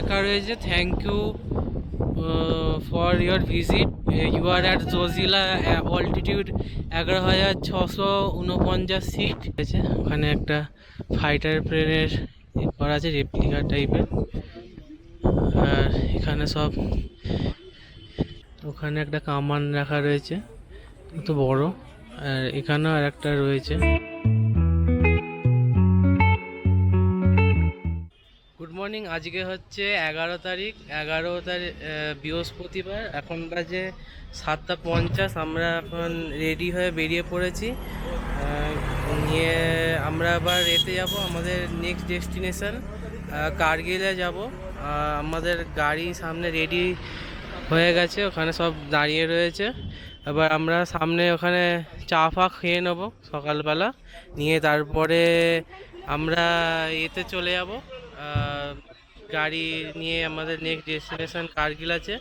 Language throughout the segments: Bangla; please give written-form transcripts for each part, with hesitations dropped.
লেখা রয়েছে thank you for your visit, you are at Zojila, altitude 11,649 feet আছে। ওখানে একটা ফাইটার প্লেনের করা আছে, রেপ্লিকা টাইপের। আর এখানে সব, ওখানে একটা কামান রাখা রয়েছে কত বড়, আর এখানেও আর একটা রয়েছে। Good morning. আজকে হচ্ছে 11 তারিখ বৃহস্পতিবার। এখন বাজে 7:50। আমরা এখন রেডি হয়ে বেরিয়ে পড়েছি। নিয়ে আমরা আবার এতে যাব, আমাদের নেক্সট ডেস্টিনেশন কার্গিলে যাব। আমাদের গাড়ি সামনে রেডি হয়ে গেছে, ওখানে সব দাঁড়িয়ে রয়েছে। এবার আমরা সামনে ওখানে চা ফা খেয়ে নেবো সকালবেলা, নিয়ে তারপরে আমরা এতে চলে যাব। গাড়ি নিয়ে আমাদের নেক্সট ডেস্টিনেশন কার্গিল আছে।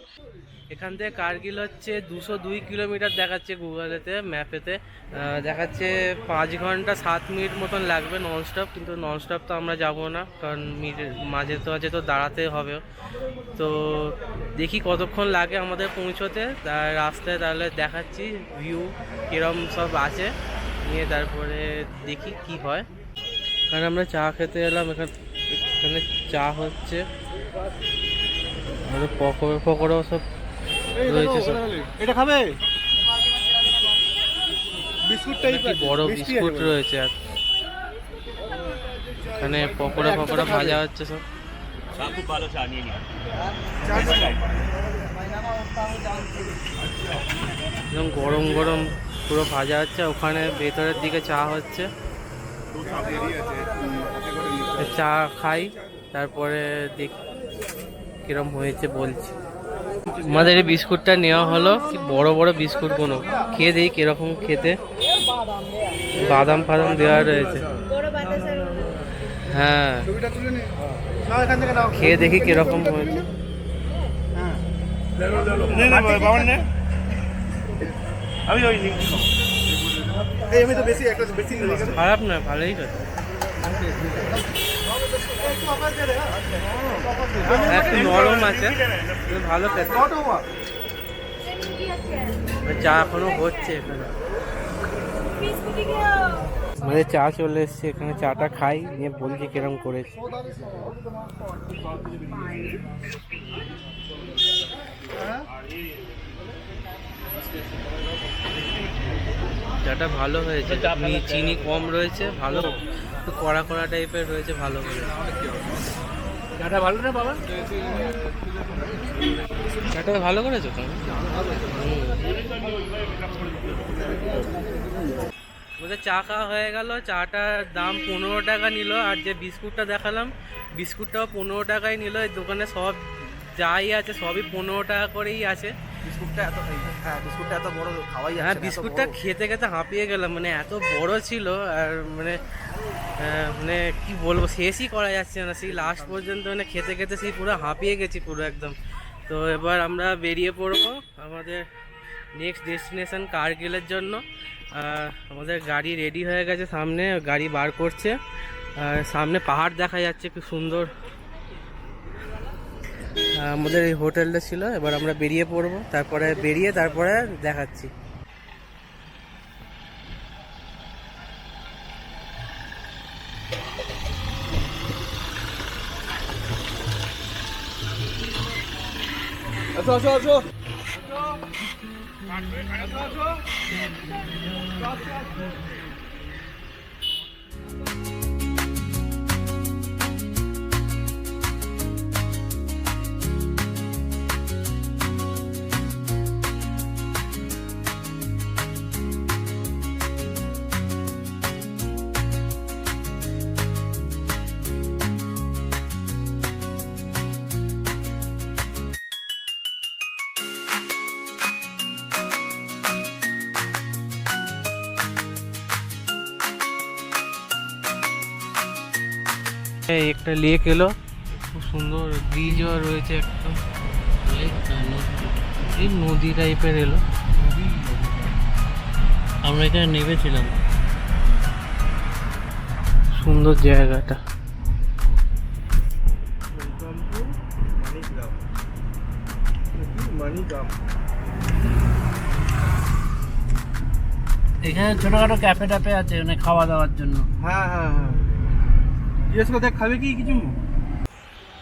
এখান থেকে কার্গিল হচ্ছে 202 কিলোমিটার দেখাচ্ছে গুগলেতে, ম্যাপেতে দেখাচ্ছে 5 ঘন্টা 7 মিনিট মতন লাগবে ননস্টপ। কিন্তু ননস্টপ তো আমরা যাব না, কারণ মাঝে তো আছে, তো দাঁড়াতে হবে। তো দেখি কতক্ষণ লাগে আমাদের পৌঁছোতে, তার রাস্তায় তাহলে দেখাচ্ছি ভিউ কীরকম সব আছে, নিয়ে তারপরে দেখি কি হয়। কারণ আমরা চা খেতে এলাম, এখানে চা হচ্ছে, পকোড়াও সব রয়েছে। এটা খাবে বিস্কুট টাইপের, বড় বিস্কুট রয়েছে। আর এখানে পকোড়া ভাজা হচ্ছে সব। খুব ভালো চা নিয়ে নিন। একদম গরম গরম পুরো ভাজা হচ্ছে, ওখানে ভেতরের দিকে চা হচ্ছে। চা খাই, তারপরে দেখ কিরম হয়েছে বলছি। আমাদের এই বিস্কুটটা নেওয়া হলো, কি বড় বড় বিস্কুট, কোনো খেয়ে দিই কিরকম খেতে। বাদাম ফাদাম দেওয়া রয়েছে, হ্যাঁ খেয়ে দেখি কিরকম হয়েছে। খারাপ না, ভালোই করে। একটু নরম আছে, ভালো খেতে। চা এখনো হচ্ছে এখানে, আমাদের চা চলে এসছে। এখানে চাটা খাই, নিয়ে বলছি কিরম করেছে। চাটা ভালো হয়েছে, চিনি কম রয়েছে, ভালো একটু কড়া কড়া টাইপের রয়েছে, ভালো করে। চাটা ভালো না বাবা? চাটা ভালো করেছো তো? ওদের চা খাওয়া হয়ে গেল। চাটার দাম 15 টাকা নিল, আর যে বিস্কুটটা দেখালাম বিস্কুটটাও 15 টাকাই নিল। এই দোকানে সব যাই আছে সবই 15 টাকা করেই আছে। বিস্কুটটা এত বড় খাওয়াই যাচ্ছে না। হ্যাঁ, বিস্কুটটা খেতে খেতে হাঁপিয়ে গেলাম, মানে এত বড় ছিল। আর মানে মানে কি বলবো, শেষই করা যাচ্ছে না, সেই লাস্ট পর্যন্ত মানে খেতে খেতে সেই পুরো হাঁপিয়ে গেছি পুরো একদম। তো এবার আমরা বেরিয়ে পড়বো আমাদের নেক্সট ডেস্টিনেশন কার্গিলের জন্য। আমাদের গাড়ি রেডি হয়ে গেছে, সামনে গাড়ি বার করছে। আর সামনে পাহাড় দেখা যাচ্ছে খুব সুন্দর। আমাদের এই হোটেলটা ছিল। এবার আমরা বেরিয়ে পড়বো, তারপরে দেখাচ্ছি। আসো একটা লেক এলো, খুব সুন্দর ব্রিজও রয়েছে, একদম এই নদী টাইপের এলো। আমরা এখানে নেমেছিলাম, সুন্দর জায়গাটা। মানি দাম। এখানে ছোটখাটো ক্যাফে ট্যাফে আছে মানে খাওয়া দাওয়ার জন্য। হ্যাঁ হ্যাঁ হ্যাঁ, জিজ্ঞেস করে দেখ খাবে কি কিছু।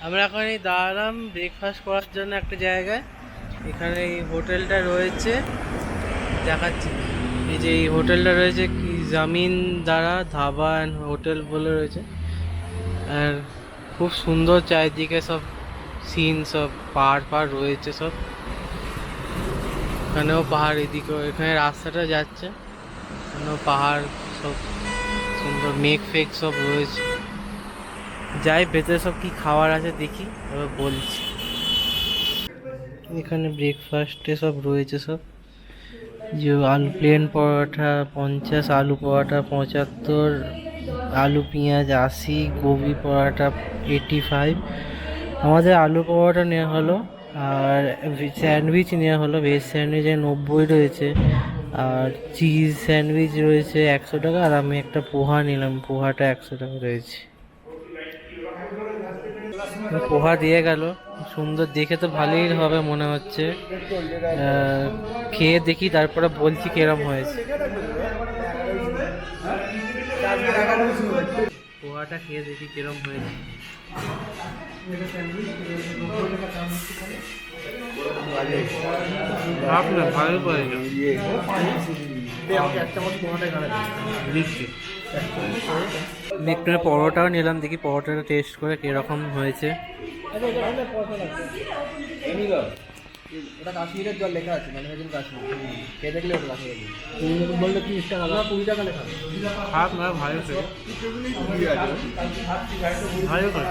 আমরা এখন এই দাঁড়ালাম ব্রেকফাস্ট করার জন্য একটা জায়গায়। এখানে এই হোটেলটা রয়েছে, দেখাচ্ছি। এই যে এই হোটেলটা রয়েছে কি জামিন দ্বারা ধাবা অ্যান্ড হোটেল বলে রয়েছে। আর খুব সুন্দর চারিদিকে সব সিন, সব পাহাড় রয়েছে সব। এখানেও পাহাড়, এদিকেও, এখানে রাস্তাটা যাচ্ছে, এখানেও পাহাড়, সব সুন্দর মেঘ ফেক সব রয়েছে। যাই ভেতরে সব কি খাবার আছে দেখি, এবার বলছি। এখানে ব্রেকফাস্টে সব রয়েছে সব, যে আলু প্লেন পরোটা 50, আলু পরোটা 75, আলু পেঁয়াজ 80, গোবি পরোটা 85। আমাদের আলু পরোটা নেওয়া হলো, আর স্যান্ডউইচ নেওয়া হলো। ভেজ স্যান্ডউইচে 90 রয়েছে, আর চিজ স্যান্ডউইচ রয়েছে 100 টাকা। আর আমি একটা পোহা নিলাম, পোহাটা 100 টাকা রয়েছে। পোহা দিয়ে গেল, সুন্দর দেখে তো ভালোই হবে মনে হচ্ছে। খেয়ে দেখি, তারপরে বলছি কিরম হয়েছে। পোহাটা খেয়ে দেখি কিরম হয়েছে। ভালো একটু পরোটাও নিলাম, দেখি পরোটাটা টেস্ট করে কিরকম হয়েছে। ওটা কাশ্মীরের জল লেখা আছে, মানে কাশ্মীর খেয়ে দেখলে ওটা কাশ্মীর বললে 30 টাকা, 20 টাকা লেখা। খারাপ না, ভালো ছিল, ভালো করে।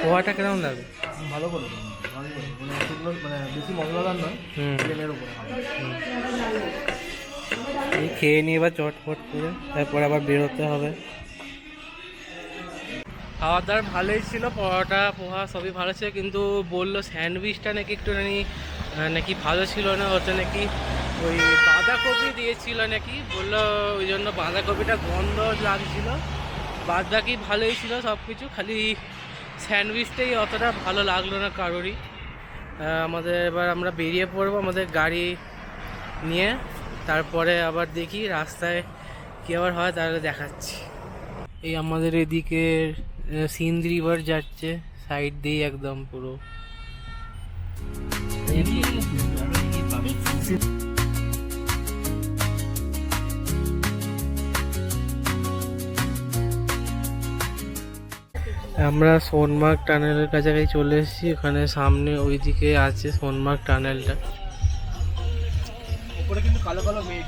পোহাটা কেমন লাগে? ভালো করে মানে বেশি মশলাদার নয়, প্লেনের উপরে। এই খেয়ে নিয়ে এবার চটপট করে, তারপর আবার বেরোতে হবে। খাওয়া দাওয়ার ভালোই ছিল, পরোটা পোহা সবই ভালো ছিল, কিন্তু বললো স্যান্ডউইচটা নাকি একটু নাকি ভালো ছিল না। ওটা নাকি ওই বাঁধাকপি দিয়েছিল নাকি, বললো ওই জন্য বাঁধাকপিটা গন্ধ লাগছিল। বাদ বাকি ভালোই ছিল সব কিছু, খালি স্যান্ডউইচটাই অতটা ভালো লাগলো না কারোরই। আমাদের এবার আমরা বেরিয়ে পড়বো আমাদের গাড়ি নিয়ে, তারপরে আবার দেখি রাস্তায় কী আবার হয়, তাহলে দেখাচ্ছি। এই আমাদের এদিকে সিন্ধ রিভার যাচ্ছে সাইড দিয়ে একদম পুরো। আমরা সোনমার্গ টানেলের কাছাকাছি চলে এসেছি। ওখানে সামনে ওইদিকে আছে সোনমার্গ টানেলটা। উপরে কিন্তু কালো কালো মেঘ।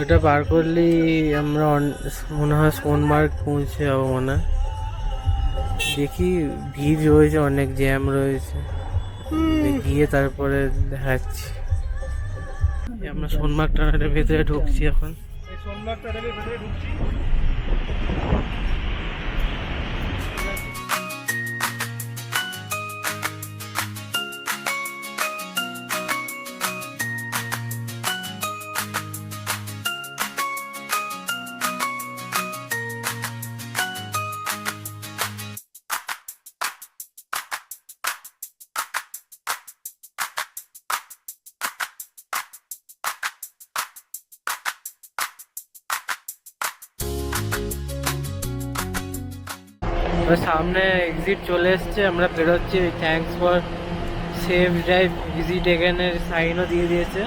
ওটা পার করলেই আমরা মনে হয় সোনমার্গ পৌঁছে যাবো মনে হয়। দেখি ভিড় রয়েছে, অনেক জ্যাম রয়েছে, গিয়ে তারপরে দেখাচ্ছি। আমরা সোনমার্গ টানেলের ভেতরে ঢুকছি এখন। সোনমার্গ টানেলের ভেতরে ঢুকছি। সামনে এক্সিট চলে এসছে, আমরা বেরোচ্ছি। Thanks for safe drive visit এগেনের সাইনও দিয়ে দিয়েছে।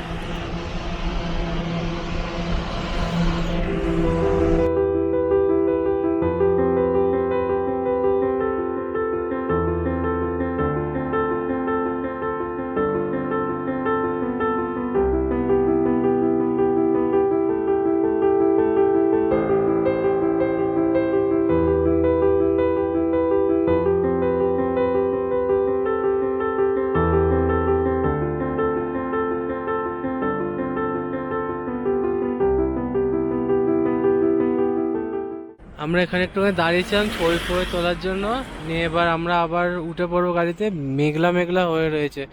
আমরা এখানে একটু দাঁড়িয়েছিলাম ছবি ফবি তোলার জন্য, নিয়ে এবার আমরা আবার উঠে পড়বো গাড়িতে। মেঘলা মেঘলা হয়ে রয়েছে,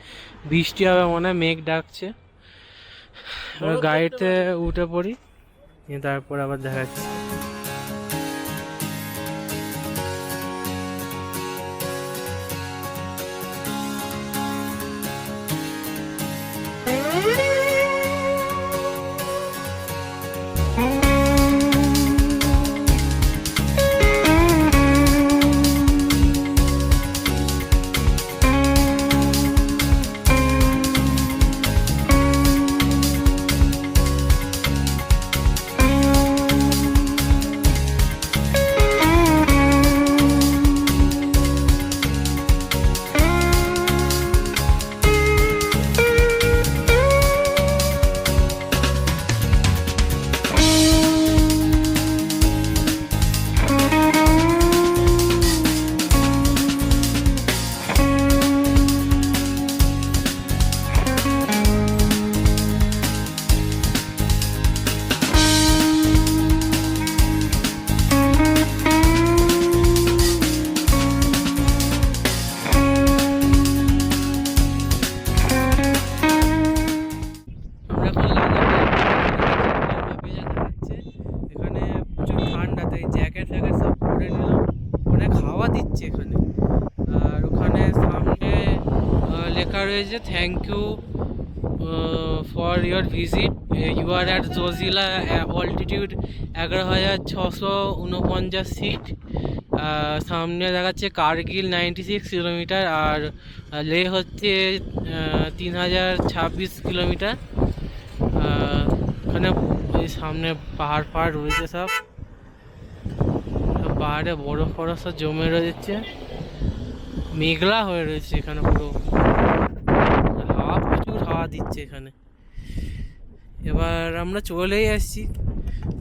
বৃষ্টি হবে মনে হয়, মেঘ ডাকছে। গাড়িতে উঠে পড়ি, নিয়ে তারপর আবার দেখাচ্ছি। দিচ্ছে এখানে। আর ওখানে সামনে লেখা রয়েছে thank you for your visit, you are at Zojila, altitude 11,649 feet. সামনে দেখাচ্ছে কার্গিল 96 কিলোমিটার, আর লে হচ্ছে 3,026 কিলোমিটার। ওখানে ওই সামনে পাহাড় রয়েছে, সব পাহাড়ে বরফ সব জমে রয়েছে, মেঘলা হয়ে রয়েছে এখানে পুরো, প্রচুর হাওয়া দিচ্ছে এখানে। এবার আমরা চলেই আসছি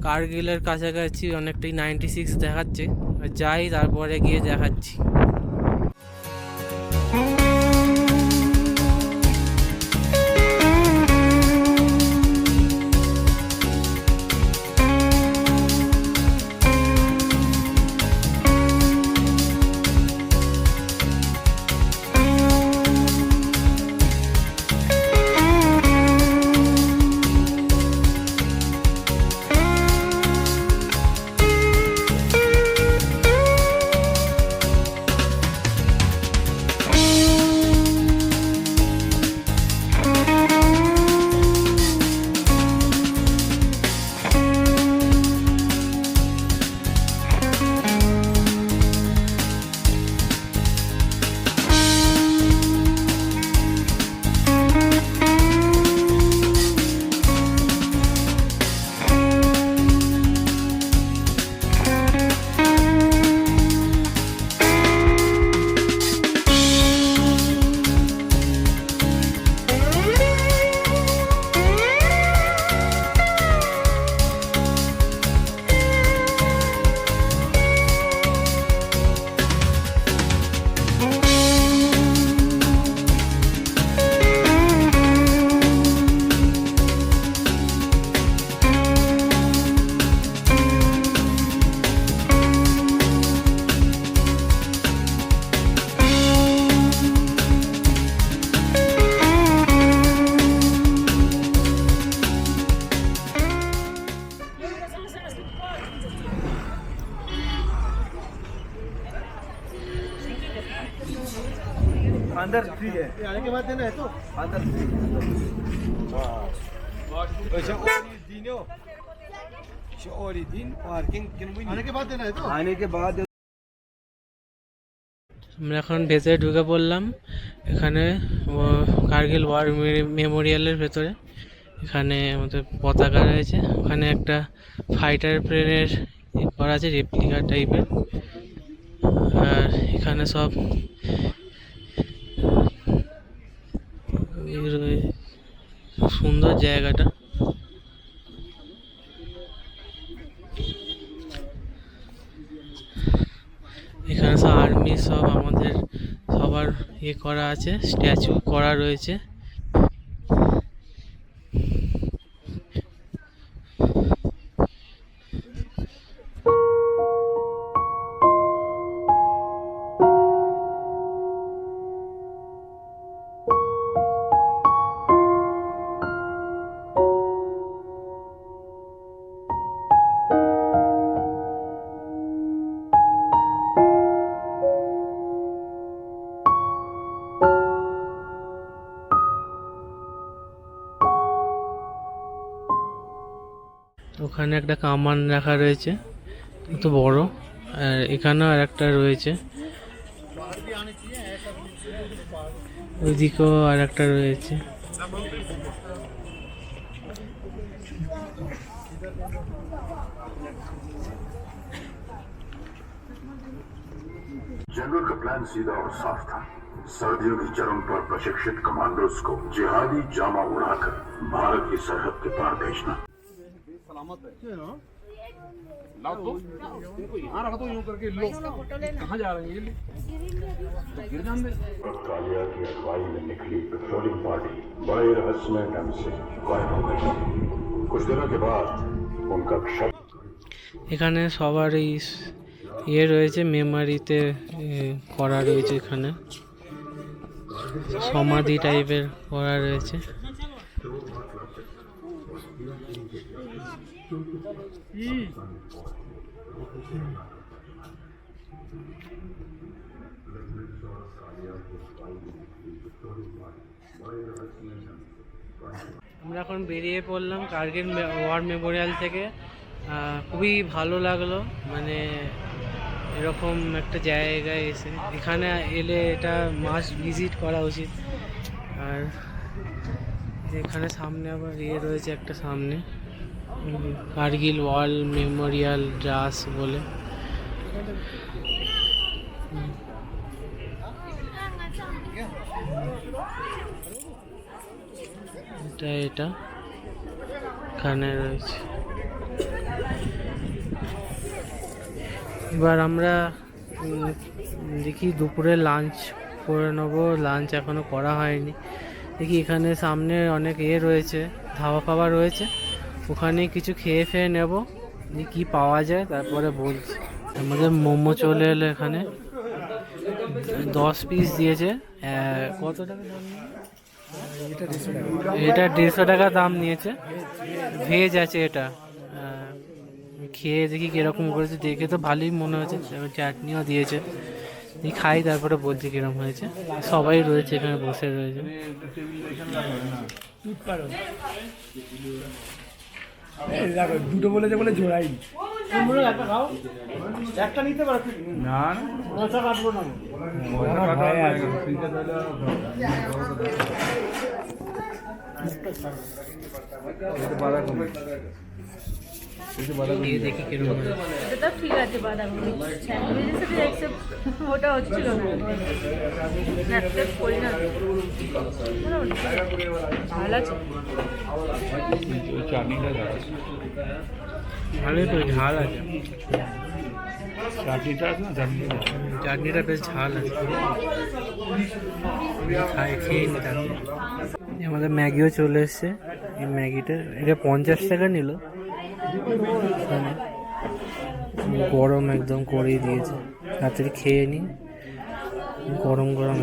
কার্গিলের কাছাকাছি, অনেকটাই 96 দেখাচ্ছে। যাই, তারপরে গিয়ে দেখাচ্ছি। अंदर फ्री है, आने के बाद देना है तो अंदर फ्री। दिन पार्किंग आने के बाद देना है तो आने के बाद। আমরা এখন ভেতরে ঢুকে পড়লাম। এখানে কার্গিল ওয়ার মেমোরিয়ালের ভেতরে এখানে আমাদের পতাকা রয়েছে। ওখানে একটা ফাইটার প্লেনের করা আছে, রেপ্লিকা টাইপের। আর এখানে সব খুব সুন্দর জায়গাটা। এখানে সব আর্মি, সব আমাদের সবার করা আছে, স্ট্যাচু করা রয়েছে। ওখানে একটা কামান রাখা রয়েছে, কত বড়। আর এখানেও আর একটা রয়েছে, ওইদিকেও আর একটা রয়েছে। जनरल का प्लान सीधा और साफ था। सर्दियों की चरम पर प्रशिक्षित कमांडोज को जिहादी जामा उड़ाकर भारत की सरहद के पार भेजना। कालिया की अगुवाई में निकली पेट्रोलिंग पार्टी बड़े रहस्यमय ढंग से गायब हो गई। कुछ दिनों के बाद उनका शव এখানে সবার এই রয়েছে, মেমারিতে করা রয়েছে। এখানে সমাধি টাইপের করা রয়েছে। আমরা এখন বেরিয়ে পড়লাম কার্গিল ওয়ার মেমোরিয়াল থেকে। খুবই ভালো লাগলো, মানে এরকম একটা জায়গায় এসে এখানে এলে এটা মাস্ট ভিজিট করা উচিত। আর এখানে সামনে আবার রয়েছে একটা সামনে কার্গিল ওয়ার মেমোরিয়াল ড্রাস বলে। এটা এখানে রয়েছে। এবার আমরা দেখি দুপুরে লাঞ্চ করে নেবো। লাঞ্চ এখনো করা হয়নি। দেখি এখানে সামনে অনেক রয়েছে, ধাবা ফাবা রয়েছে, ওখানে কিছু খেয়ে ফেয়ে নেবো, কি পাওয়া যায় তারপরে বলছি। আমাদের মোমো চলে এলো এখানে, 10 পিস দিয়েছে। কত টাকা দাম? এটা 150 টাকা দাম নিয়েছে। ভেজ আছে এটা। খেয়ে দেখি কিরকম করেছে, দেখে তো ভালোই মনে হচ্ছে। চাটনিও দিয়েছে, খাই তারপরে বলছি কিরকম হয়েছে। সবাই রয়েছে এখানে, বসে রয়েছে। দুটো বলেছে বলে জোড়াই একটা নিতে পারো না কাটবো না। দেখি কিরকম এটা ঠিক আছে বাঁধাকপি স্যান্ডউইচের সাথে অ্যাকসেপ্ট ওটা হচ্ছিল না অ্যাকসেপ্ট করি না ভালো আছে ভালোই তো ঝাল আছে। চাটনিটা আছে না, চাটনিটা বেশ ঝাল আছে। খেয়ে নি তারপর। আমাদের ম্যাগিও চলে এসছে। এই ম্যাগিটা এটা 50 টাকা নিল। গরম একদম করেই দিয়েছে, রাত্রে খেয়ে নি। গরম গরম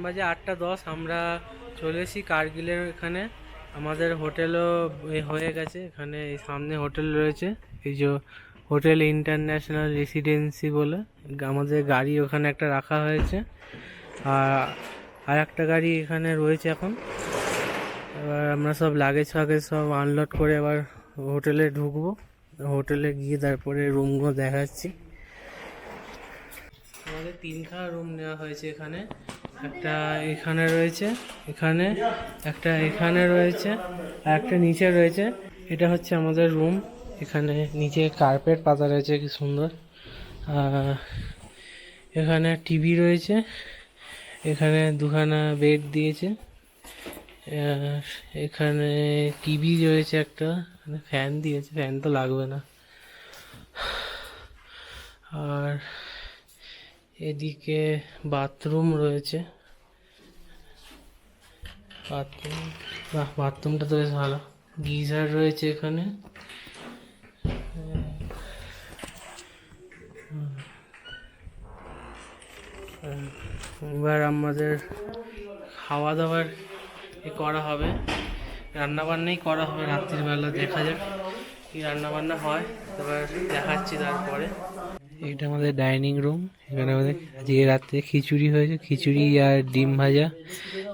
বাজে 8:10। আমরা চলে এসেছি কার্গিলের এখানে। আমাদের হোটেলও হয়ে গেছে। এখানে এই সামনে হোটেল রয়েছে, এই যে হোটেল ইন্টারন্যাশনাল রেসিডেন্সি বলে। আমাদের গাড়ি ওখানে একটা রাখা হয়েছে, আর একটা গাড়ি এখানে রয়েছে এখন। এবার আমরা সব লাগেজ ফাগেজ সব আনলোড করে এবার হোটেলে ঢুকবো। হোটেলে গিয়ে তারপরে রুমগুলো দেখাচ্ছি। আমাদের 3খানা রুম নেওয়া হয়েছে এখানে। একটা এখানে রয়েছে, এখানে একটা, এখানে রয়েছে, আর একটা নিচে রয়েছে। এটা হচ্ছে আমাদের রুম। এখানে নিচে কার্পেট পাতা রয়েছে, কি সুন্দর। এখানে টিভি রয়েছে, এখানে 2খানা বেড দিয়েছে, এখানে টিভি রয়েছে একটা, ফ্যান দিয়েছে, ফ্যান তো লাগবে না। আর এদিকে বাথরুম রয়েছে, বাথরুমটা তো বেশ ভালো। গিজার রয়েছে এখানে। এবার আমাদের খাওয়া দাওয়ার করা হবে, রান্নাবান্নাই করা হবে রাত্রিবেলা। দেখা যাক কি রান্নাবান্না হয়, এবার দেখাচ্ছি তারপরে। এটা আমাদের ডাইনিং রুম। এখানে আমাদের আজকে রাত্রে খিচুড়ি হয়েছে, খিচুড়ি আর ডিম ভাজা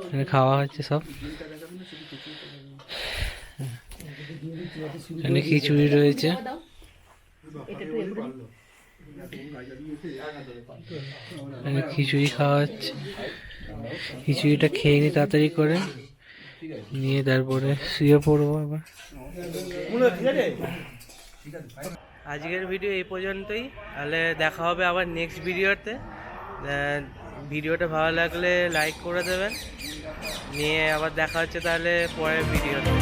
এখানে খাওয়া হচ্ছে সব। এখানে খিচুড়ি রয়েছে, এখানে খিচুড়ি খাওয়া হচ্ছে। খিচুড়িটা খেয়ে নি তাড়াতাড়ি করে, নিয়ে তারপরে শুয়ে পড়বো আবার। আজকের ভিডিও এই পর্যন্তই, তাহলে দেখা হবে আবার নেক্সট ভিডিওতে। ভিডিওটা ভালো লাগলে লাইক করে দেবেন, নিয়ে আবার দেখা হচ্ছে তাহলে পরের ভিডিওতে।